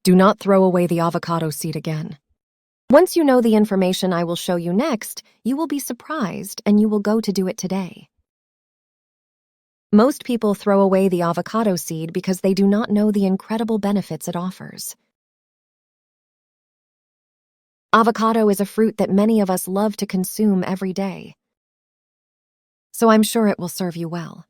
Do not throw away the avocado seed again. Once you know the information I will show you next, you will be surprised and you will go to do it today. Most people throw away the avocado seed because they do not know the incredible benefits it offers. Avocado is a fruit that many of us love to consume every day, so I'm sure it will serve you well.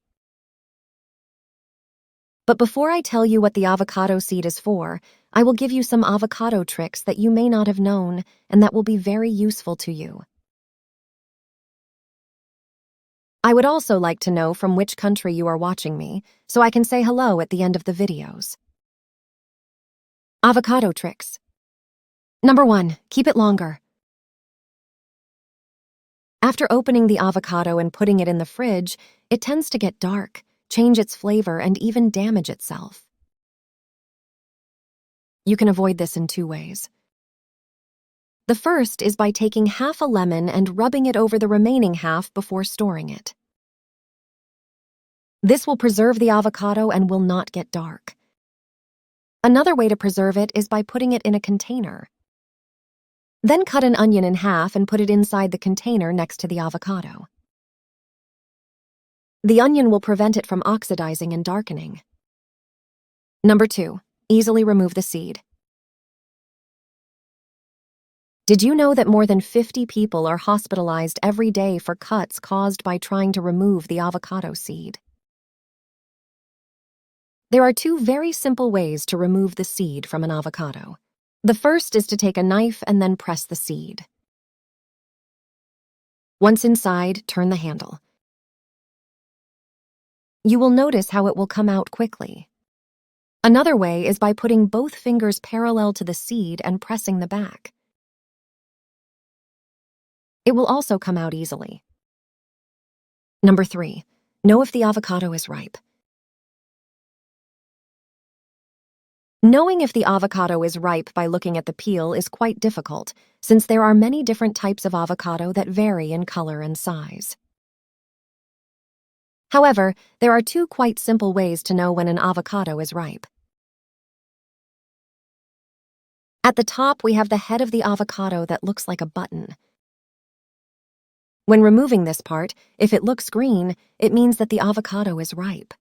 But before I tell you what the avocado seed is for, I will give you some avocado tricks that you may not have known and that will be very useful to you. I would also like to know from which country you are watching me, so I can say hello at the end of the videos. Avocado tricks. Number 1, keep it longer. After opening the avocado and putting it in the fridge, it tends to get dark, change its flavor, and even damage itself. You can avoid this in 2 ways. The first is by taking half a lemon and rubbing it over the remaining half before storing it. This will preserve the avocado and will not get dark. Another way to preserve it is by putting it in a container. Then cut an onion in half and put it inside the container next to the avocado. The onion will prevent it from oxidizing and darkening. Number 2, easily remove the seed. Did you know that more than 50 people are hospitalized every day for cuts caused by trying to remove the avocado seed? There are 2 very simple ways to remove the seed from an avocado. The first is to take a knife and then press the seed. Once inside, turn the handle. You will notice how it will come out quickly. Another way is by putting both fingers parallel to the seed and pressing the back. It will also come out easily. Number 3, know if the avocado is ripe. Knowing if the avocado is ripe by looking at the peel is quite difficult, since there are many different types of avocado that vary in color and size. However, there are 2 quite simple ways to know when an avocado is ripe. At the top, we have the head of the avocado that looks like a button. When removing this part, if it looks green, it means that the avocado is ripe.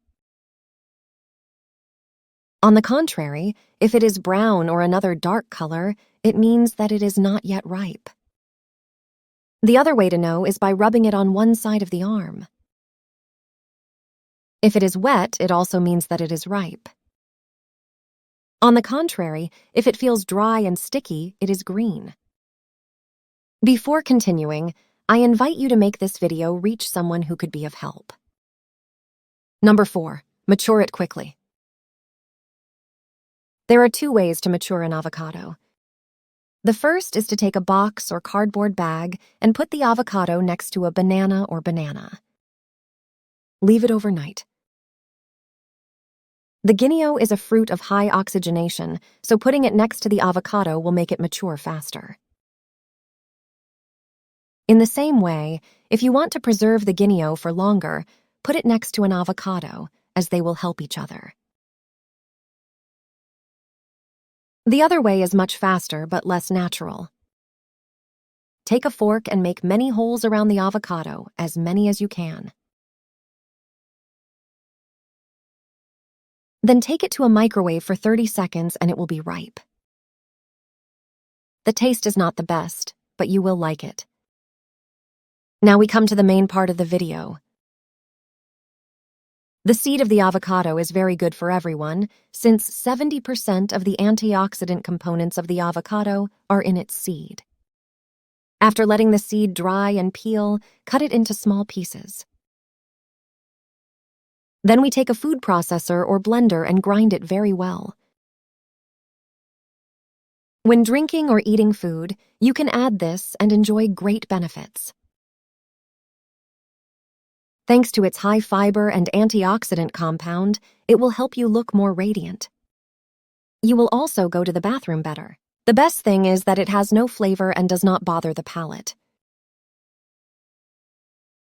On the contrary, if it is brown or another dark color, it means that it is not yet ripe. The other way to know is by rubbing it on one side of the arm. If it is wet, it also means that it is ripe. On the contrary, if it feels dry and sticky, it is green. Before continuing, I invite you to make this video reach someone who could be of help. Number 4, mature it quickly. There are 2 ways to mature an avocado. The first is to take a box or cardboard bag and put the avocado next to a banana or banana. Leave it overnight. The guineo is a fruit of high oxygenation, so putting it next to the avocado will make it mature faster. In the same way, if you want to preserve the guineo for longer, put it next to an avocado, as they will help each other. The other way is much faster but less natural. Take a fork and make many holes around the avocado, as many as you can. Then take it to a microwave for 30 seconds and it will be ripe. The taste is not the best, but you will like it. Now we come to the main part of the video. The seed of the avocado is very good for everyone, since 70% of the antioxidant components of the avocado are in its seed. After letting the seed dry and peel, cut it into small pieces. Then we take a food processor or blender and grind it very well. When drinking or eating food, you can add this and enjoy great benefits. Thanks to its high fiber and antioxidant compound, it will help you look more radiant. You will also go to the bathroom better. The best thing is that it has no flavor and does not bother the palate.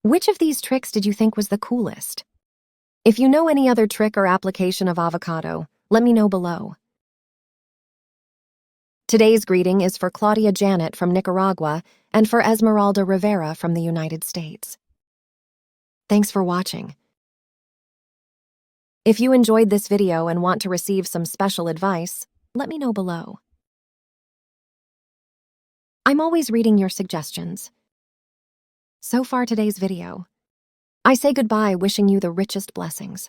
Which of these tricks did you think was the coolest? If you know any other trick or application of avocado, let me know below. Today's greeting is for Claudia Janet from Nicaragua and for Esmeralda Rivera from the United States. Thanks for watching. If you enjoyed this video and want to receive some special advice, let me know below. I'm always reading your suggestions. So far today's video. I say goodbye wishing you the richest blessings.